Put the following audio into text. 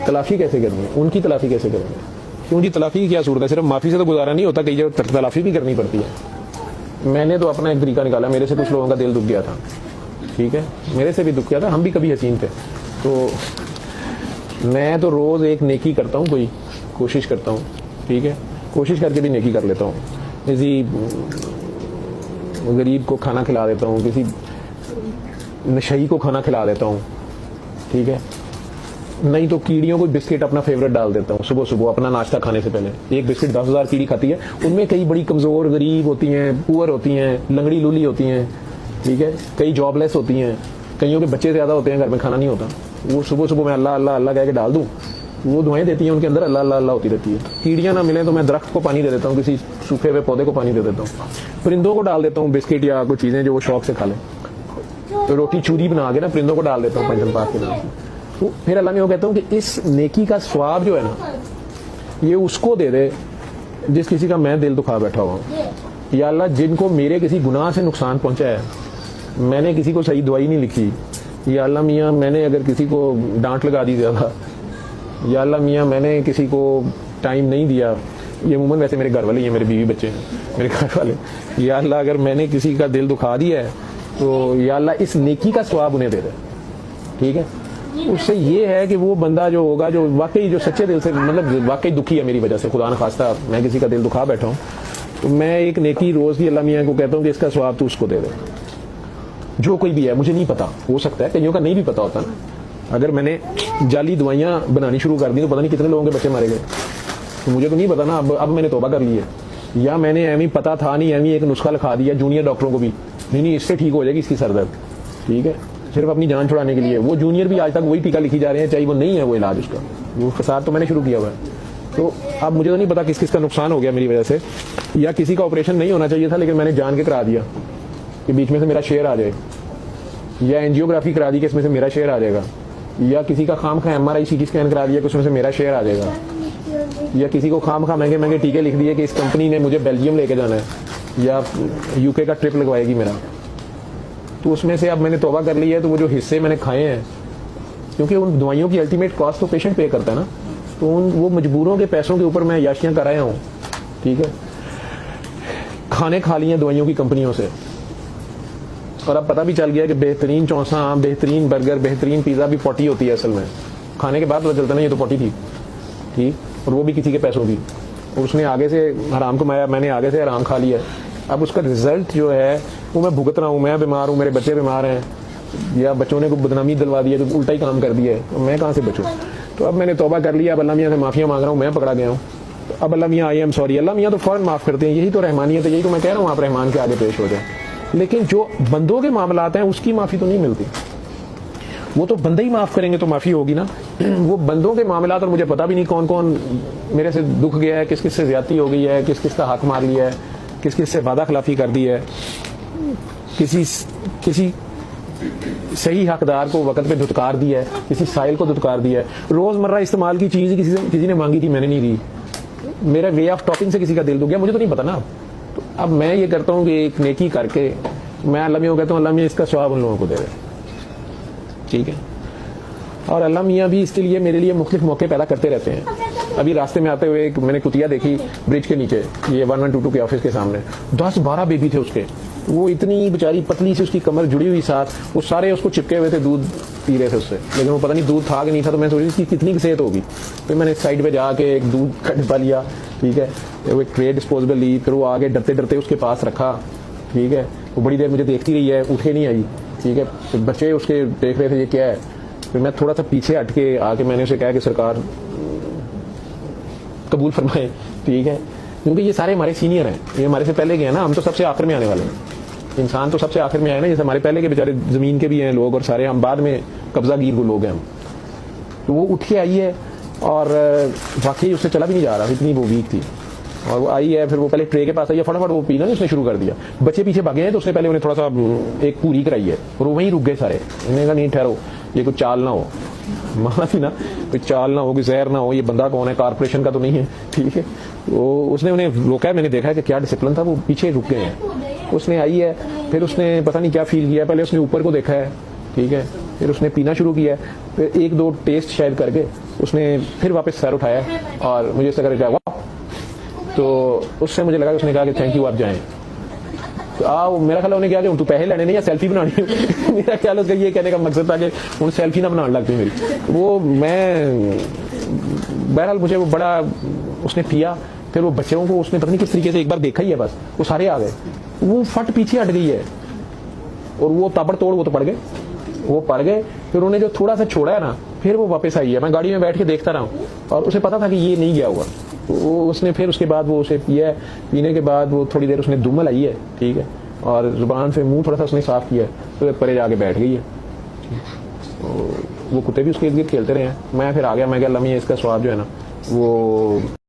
تلافی کیسے کرنی ہے, ان کی تلافی کیسے کرنی ہے, کیوں جی تلافی کی کیا صورت ہے, صرف معافی سے تو گزارا نہیں ہوتا, کئی جگہ تلافی بھی کرنی پڑتی ہے. میں نے تو اپنا ایک طریقہ نکالا, میرے سے کچھ لوگوں کا دل دکھ گیا تھا, ٹھیک ہے, میرے سے بھی دکھ گیا تھا, ہم بھی کبھی حسین تھے, تو میں تو روز ایک نیکی کرتا ہوں, کوئی کوشش کرتا ہوں, ٹھیک ہے, کوشش کر کے بھی نیکی کر لیتا ہوں, کسی غریب کو کھانا کھلا دیتا ہوں, کسی نشئی کو کھانا کھلا دیتا ہوں, ٹھیک ہے, نہیں تو کیڑیوں کو بسکٹ اپنا فیوریٹ ڈال دیتا ہوں صبح صبح اپنا ناشتہ کھانے سے پہلے. ایک بسکٹ 10,000 کیڑی کھاتی ہے, ان میں کئی بڑی کمزور غریب ہوتی ہیں, پور ہوتی ہیں, لنگڑی لولی ہوتی ہیں, ٹھیک ہے, کئی جاب لیس ہوتی ہیں, کئیوں کے بچے زیادہ ہوتے ہیں, گھر میں کھانا نہیں ہوتا, وہ صبح صبح میں اللہ اللہ اللہ کہہ کے ڈال دوں, وہ دعائیں دیتی ہیں, ان کے اندر اللہ اللہ اللہ ہوتی رہتی ہے. کیڑیاں نہ ملیں تو میں درخت کو پانی دے دیتا ہوں, کسی سوکھے ہوئے پودے کو پانی دے دیتا ہوں, پرندوں کو ڈال دیتا ہوں بسکٹ یا کوئی چیزیں جو وہ شوق سے کھا لیں, تو روٹی چوری بنا کے نا پرندوں کو ڈال دیتا ہوں پنجن پاک کے نام سے. تو پھر اللہ میں وہ کہتا ہوں کہ اس نیکی کا ثواب جو ہے نا یہ اس کو دے دے جس کسی کا میں دل دکھا بیٹھا ہوا ہوں. یا اللہ جن کو میرے کسی گناہ سے نقصان پہنچا ہے, میں نے کسی کو صحیح دوائی نہیں لکھی, یا اللہ میاں میں نے اگر کسی کو ڈانٹ لگا دی زیادہ, یا اللہ میاں میں نے کسی کو ٹائم نہیں دیا, یہ عموماً ویسے میرے گھر والے ہیں, میرے بیوی بچے ہیں میرے گھر والے, یا اللہ اگر میں نے کسی کا دل دکھا دیا ہے تو یا اللہ اس نیکی کا ثواب انہیں دے دے, ٹھیک ہے. اس سے یہ ہے کہ وہ بندہ جو ہوگا جو واقعی جو سچے دل سے مطلب واقعی دکھی ہے میری وجہ سے, خدا نخواستہ میں کسی کا دل دکھا بیٹھا ہوں, تو میں ایک نیکی روز کی اللہ میاں کو کہتا ہوں کہ اس کا ثواب تو اس کو دے دے, جو کوئی بھی ہے. مجھے نہیں پتا, ہو سکتا ہے کئیوں کا نہیں بھی پتا ہوتا نا, اگر میں نے جعلی دوائیاں بنانی شروع کر دی تو پتہ نہیں کتنے لوگوں کے بچے مارے گئے, تو مجھے تو نہیں پتا نا. اب میں نے توبہ کر لی ہے, یا میں نے ایویں پتا تھا نہیں, ایویں ایک نسخہ لکھا دیا جونیئر ڈاکٹروں کو بھی, نہیں اس سے ٹھیک ہو جائے گی اس کی سر درد, ٹھیک ہے, صرف اپنی جان چھڑانے کے لیے. وہ جونیئر بھی آج تک وہی ٹیکہ لکھی جا رہے ہیں, چاہے وہ نہیں ہے وہ علاج اس کا, وہ فساد تو میں نے شروع کیا ہوا ہے. تو اب مجھے تو نہیں پتا کس کس کا نقصان ہو گیا میری وجہ سے, یا کسی کا آپریشن نہیں ہونا چاہیے تھا لیکن میں نے جان کے کرا دیا کہ بیچ میں سے میرا شیئر آ جائے, یا اینجیوگرافی کرا دی کہ اس میں سے میرا شیئر آ جائے گا, یا کسی کا خام خواہ MRI CT اسکین کرا دیا کہ اس میں سے میرا شیئر آ جائے گا, یا کسی کو خام خواہ مہنگے مہنگے ٹیکے لکھ دیے کہ اس کمپنی نے مجھے بیلجیم لے کے جانا ہے یا UK کا ٹرپ لگوائے گی میرا. تو اس میں سے اب میں نے توبہ کر لی ہے, تو وہ جو حصے میں نے کھائے ہیں, کیونکہ ان دوائیوں کی الٹیمیٹ کاسٹ تو پیشنٹ پے کرتا ہے نا, تو وہ مجبوروں کے پیسوں کے اوپر میں عیاشیاں کرایا ہوں, ٹھیک ہے, کھانے کھا لیے ہیں دوائیوں کی کمپنیوں سے, اور اب پتہ بھی چل گیا کہ بہترین چونسا, بہترین برگر, بہترین پیزا بھی 40 ہوتی ہے اصل میں, کھانے کے بعد پتہ چلتا نا یہ تو 40 تھی, ٹھیک, اور وہ بھی کسی کے پیسوں کی, اور اس نے آگے سے حرام کمایا, میں نے آگے سے حرام کھا لیا. اب اس کا رزلٹ جو ہے وہ میں بھگت رہا ہوں, میں بیمار ہوں, میرے بچے بیمار ہیں, یا بچوں نے کو بدنامی دلوا دی ہے, تو الٹا ہی کام کر دیا ہے, تو میں کہاں سے بچوں. تو اب میں نے توبہ کر لیا, اب اللہ میاں سے معافیاں مانگ رہا ہوں, میں پکڑا گیا ہوں, تو اب اللہ میاں آئی ایم سوری, اللہ میاں تو فوراً معاف کرتے ہیں, یہی تو رحمانیت ہے, یہی تو میں کہہ رہا ہوں آپ رحمان کے آگے پیش ہو جائیں. لیکن جو بندوں کے معاملات ہیں اس کی معافی تو نہیں ملتی, وہ تو بندے ہی معاف کریں گے تو معافی ہوگی نا. وہ بندوں کے معاملات, اور مجھے پتا بھی نہیں کون کون میرے سے دکھ گیا ہے, کس کس سے زیادتی ہو گئی ہے, کس کس کا حق مار لیا ہے, کس کس سے وعدہ خلافی کر دی ہے, کسی صحیح حقدار کو وقت پہ دھتکار دیا ہے, کسی سائل کو دھتکار دیا ہے. روزمرہ استعمال کی چیز کسی نے مانگی تھی, میں نے نہیں دی, میرا وے آف ٹاکنگ سے کسی کا دل دکھ گیا, مجھے تو نہیں پتا نا. تو اب میں یہ کرتا ہوں کہ ایک نیکی کر کے میں اللہ میاں کو کہتا ہوں اللہ میاں اس کا ثواب ان لوگوں کو دے دے, ٹھیک ہے. اور اللہ میاں بھی اس کے لیے میرے لیے مختلف موقع پیدا کرتے رہتے ہیں. ابھی راستے میں آتے ہوئے میں نے کتیا دیکھی برج کے نیچے, یہ 1122 کے آفس کے سامنے, 10-12 بیبی تھے اس کے, وہ اتنی بیچاری پتلی سی اس کی کمر جڑی ہوئی ساتھ, وہ سارے اس کو چپکے ہوئے تھے, دودھ پی رہے تھے اس سے, لیکن وہ پتہ نہیں دودھ تھا کہ نہیں تھا. تو میں سوچ رہی تھی کتنی صحت ہوگی. پھر میں نے سائڈ پہ جا کے ایک دودھ کا ڈبہ لیا, ٹھیک ہے, وہ ایک ٹرے ڈسپوزیبل لی, پھر وہ آگے ڈرتے ڈرتے اس کے پاس رکھا, ٹھیک ہے. وہ بڑی دیر مجھے دیکھتی رہی ہے, اٹھے نہیں آئی, ٹھیک ہے. پھر بچے اس کے دیکھ رہے تھے یہ کیا ہے. پھر میں تھوڑا سا پیچھے ہٹ کے آ کے میں نے اسے کہا کہ سرکار قبول فرمائے, ٹھیک ہے, کیونکہ یہ سارے ہمارے سینئر ہیں, یہ ہمارے سے پہلے گئے ہیں نا, ہم تو سب سے آخر میں آنے والے ہیں. انسان تو سب سے آخر میں آئے نا, جیسے ہمارے پہلے کے بیچارے زمین کے بھی ہیں لوگ, اور سارے ہم بعد میں قبضہ گیر کو لوگ ہیں ہم. تو وہ اٹھ کے آئی ہے, اور واقعی اس سے چلا بھی نہیں جا رہا, اتنی وہ ویک تھی, اور وہ آئی ہے. پھر وہ پہلے ٹرے کے پاس آئی ہے, فٹافٹ وہ پینا اس نے شروع کر دیا. بچے پیچھے بھاگے ہیں, تو اس نے پہلے انہیں تھوڑا سا ایک پوری کرائی ہے, اور وہ وہیں رک گئے سارے. انہوں نے کہا نہیں ٹھہرو, یہ کوئی چال نہ ہو, مانا تھی نا, کوئی چال نہ ہو, کوئی زہر نہ ہو, یہ بندہ کون ہے, کارپوریشن کا تو نہیں ہے, ٹھیک ہے. وہ اس نے انہیں روکا ہے, میں نے دیکھا ہے کہ کیا ڈسپلن تھا, وہ پیچھے رک گئے ہیں. اس نے آئی ہے, پھر اس نے پتہ نہیں کیا فیل کیا, پہلے اس نے اوپر کو دیکھا ہے, ٹھیک ہے. پھر اس نے پینا شروع کیا, پھر ایک دو ٹیسٹ شاید کر کے اس نے پھر واپس سر اٹھایا اور مجھے اس طرح کہا واہ. تو اس سے مجھے لگا کہ اس نے کہا کہ تھینک یو آپ جائیں. تو میرا خیال انہیں کیا کہ تو پیسے لینے نہیں یا سیلفی بنانی. میرا خیال اس کا یہ کہنے کا مقصد تھا کہ ان سیلفی نہ بنانے لگتی میری. وہ میں بہرحال مجھے وہ بڑا اس نے پیا. پھر وہ بچوں کو اس نے پتہ نہیں کس طریقے سے ایک بار دیکھا ہی ہے, بس وہ سارے آ گئے, وہ فٹ پیچھے ہٹ گئی ہے اور وہ تابڑ توڑ وہ تو پڑ گئے, وہ پڑ گئے. پھر انہیں جو تھوڑا سا چھوڑا ہے نا, پھر وہ واپس آئی ہے. میں گاڑی میں بیٹھ کے دیکھتا رہا ہوں اور اسے پتا تھا کہ یہ نہیں گیا ہوگا. وہ اس نے پھر اس کے بعد وہ اسے پیا ہے. پینے کے بعد وہ تھوڑی دیر اس نے دم لائی ہے, ٹھیک ہے, اور زبان سے منہ تھوڑا سا اس نے صاف کیا ہے, تو پرے جا کے بیٹھ گئی ہے. وہ کتے بھی اس کے ارد گرد کھیلتے رہے ہیں. میں پھر آ گیا, میں کہ اللہ میاں اس کا سواد جو ہے نا وہ